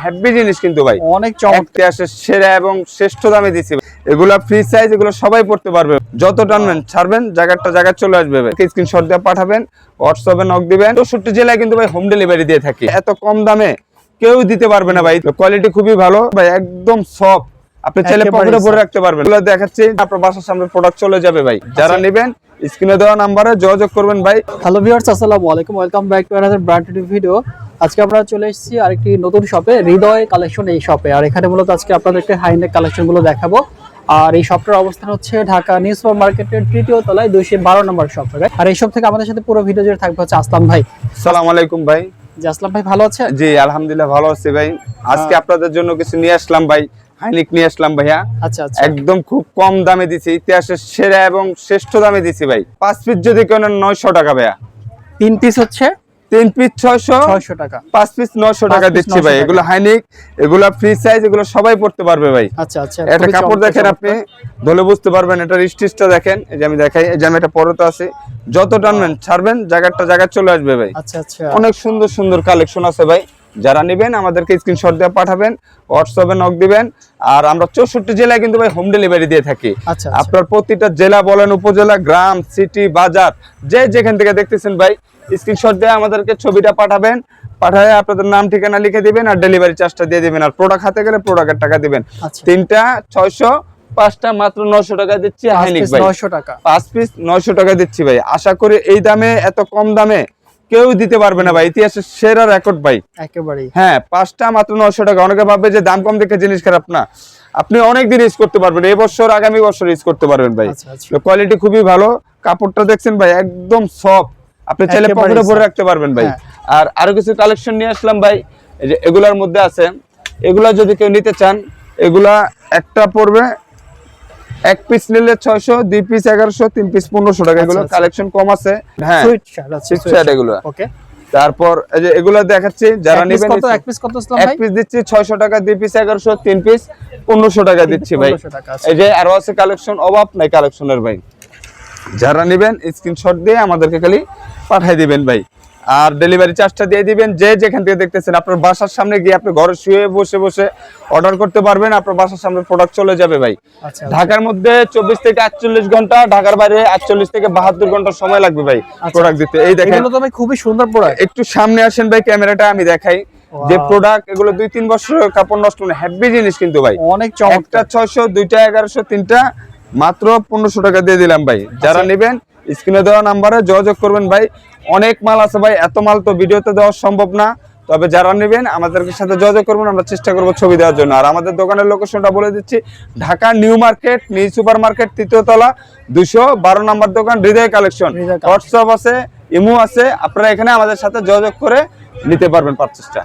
Happy জিনিস কিন্তু ভাই অনেক চমৎকার আসে সেরা এবং শ্রেষ্ঠ দামে দিচ্ছি। এগুলা ফ্রি সাইজ, এগুলো সবাই পড়তে পারবে। যত টানবেন ছাড়বেন জায়গায় চলে আসবে ভাই। স্ক্রিনশট দিয়ে পাঠাবেন, হোয়াটসঅ্যাপে নক দিবেন। 64 জেলায় কিন্তু ভাই হোম ডেলিভারি দিয়ে থাকি। এত কম দামে কেউ দিতে পারবে না ভাই। কোয়ালিটি খুবই ভালো ভাই, একদম সফট। আপনি চাইলে পকেটে ভরে রাখতে পারবেন। এগুলো দেখাচ্ছি, আপনার বাসার সামনে প্রোডাক্ট চলে যাবে ভাই। যারা নেবেন স্ক্রিনে দেওয়া নাম্বারে যোগাযোগ করবেন ভাই। হ্যালো ভিউয়ার্স, আসসালামু আলাইকুম, welcome back to another brand new video. আজকে আমরা চলে এসেছি আরেকটি নতুন শপে, হৃদয় কালেকশন এই শপে। আর এখানে মূলত আজকে আপনাদেরকে হাইনেক কালেকশনগুলো দেখাবো। আর এই শপটার অবস্থান হচ্ছে ঢাকা নিউ সুপার মার্কেটের 3য় তলায় 212 নম্বর শপ। আর এই শপ থেকে আমাদের সাথে পুরো ভিডিও জুড়ে থাকবে হচ্ছে আসলাম ভাই। আসসালামু আলাইকুম ভাই। জি আসলাম ভাই, ভালো আছেন? জি আলহামদুলিল্লাহ ভালো আছি ভাই। আজকে আপনাদের জন্য কিছু নিয়ে আসলাম ভাই, হাইনিক নিয়ে আসলাম ভাইয়া। আচ্ছা আচ্ছা, একদম খুব কম দামে দিছি, ইতিহাসের সেরা এবং শ্রেষ্ঠ দামে দিছি ভাই। 5 পিস যদি কেউ নেন 900 টাকা ভাইয়া। 3 পিস হচ্ছে 3 পিস 600 টাকা, 5 পিস 900 টাকা দিচ্ছি ভাই। এগুলো হাইনিক, এগুলো ফ্রি সাইজ, এগুলো সবাই পড়তে পারবে ভাই। আচ্ছা আচ্ছা। এটা কাপড় দেখেন, আপনি ধরে বুঝতে পারবেন। এটার স্টিচটা দেখেন, এই যে আমি দেখাই, এই যে আমি এটা পরতে আছে। যত টানবেন ছাড়বেন জায়গায় চলে আসবে ভাই। আচ্ছা আচ্ছা, অনেক সুন্দর সুন্দর কালেকশন আছে ভাই। যারা নেবেন আমাদেরকে স্ক্রিনশট দিয়ে পাঠাবেন, হোয়াটসঅ্যাপে নক দিবেন। আর আমরা 64 জেলায় কিন্তু ভাই হোম ডেলিভারি দিয়ে থাকি। আচ্ছা আপনার প্রতিটা জেলা বলেন, উপজেলা, গ্রাম, সিটি, বাজার, যে যেখান থেকে দেখতেছেন ভাই, স্ক্রিনশট দিয়ে আমাদেরকে ছবিটা পাঠাবেন। পাঠায় আপনাদের নাম ঠিকানা লিখে দিবেন আর ডেলিভারি চার্জটা দিয়ে দিবেন। আর প্রোডাক্ট হাতে গেলে প্রোডাক্টের টাকা দিবেন। তিনটা 600, 5টা মাত্র 900 টাকা দিচ্ছি হাইনিক ভাই। 900 টাকা, 5 পিস 900 টাকা দিচ্ছি ভাই। আশা করি এই দামে, এত কম দামে কেউ দিতে পারবে না ভাই। ইতিহাসের সেরা রেকর্ড ভাই একেবারেই। হ্যাঁ, 5টা মাত্র 900 টাকা। অনেকে ভাববে যে দাম কম দেখে জিনিস খারাপ, না। আপনি অনেক দিন ইউজ করতে পারবেন, এই বছর আগামী বছর ইউজ করতে পারবেন ভাই। কোয়ালিটি খুবই ভালো। কাপড়টা দেখছেন ভাই, একদম সফট। আপনি চাইলে পকেটে ভরে রাখতে পারবেন ভাই। আর আরো কিছু কালেকশন নিয়ে আসলাম ভাই। এই যে এগুলার মধ্যে আছে, এগুলা যদি কেউ নিতে চান, এগুলা একটা পড়বে, 1 পিস নিলে 600, 2 পিস 1100, 3 পিস 1500 টাকা। এগুলো কালেকশন কম আছে। হ্যাঁ, সুইট শার্ট এগুলো। ওকে, তারপর এই যে এগুলো দেখাচ্ছি, যারা নেবেন। কত 1 পিস কত আসলাম ভাই? 1 পিস দিচ্ছি 600 টাকা, 2 পিস 1100, 3 পিস 1500 টাকা দিচ্ছি ভাই। এই যে আরো আছে কালেকশন, অভাব নাই কালেকশনের ভাই। যারা নেবেন স্ক্রিনশট দিয়ে আমাদেরকে খালি পাঠিয়ে দিবেন ভাই। আর ডেলিভারি চার্জটা দিয়ে দিবেন। যে যেখান থেকে দেখতেছেন, আপনার বাসার সামনে গিয়ে আপনি ঘরে শুয়ে বসে অর্ডার করতে পারবেন। আপনার বাসার সামনে প্রোডাক্ট চলে যাবে ভাই। ঢাকার মধ্যে 24 থেকে 48 ঘন্টা, ঢাকার বাইরে 48 থেকে 72 ঘন্টা সময় লাগবে ভাই প্রোডাক্ট দিতে। এই দেখেন, এগুলো তো ভাই খুবই সুন্দর প্রোডাক্ট। একটু সামনে আসেন ভাই, ক্যামেরাটা আমি দেখাই। যে প্রোডাক্ট, এগুলো 2-3 বছরের কাপড় নষ্ট না, হ্যাপি জিনিস কিন্তু ভাই। অনেক চমৎকার। 600, 2টা 1100, 3টা মাত্র 1500 টাকা দিয়ে দিলাম ভাই। যারা নেবেন স্ক্রিনে দেওয়া নাম্বারে যোগাযোগ করবেন ভাই। অনেক মাল আছে ভাই, এত মাল তো ভিডিওতে দেওয়া সম্ভব না। তবে যারা নেবেন আমাদের সাথে যোগাযোগ করবেন, আমরা চেষ্টা করবো ছবি দেওয়ার জন্য। আর আমাদের দোকানের লোকেশনটা বলে দিচ্ছি, Dhaka new market, new super market, 3য় তলা, 212 নম্বর দোকান, হৃদয় কালেকশন। হোয়াটসঅ্যাপ আছে, ইমো আছে। আপনারা এখানে আমাদের সাথে যোগাযোগ করে নিতে পারবেন পারচেজটা।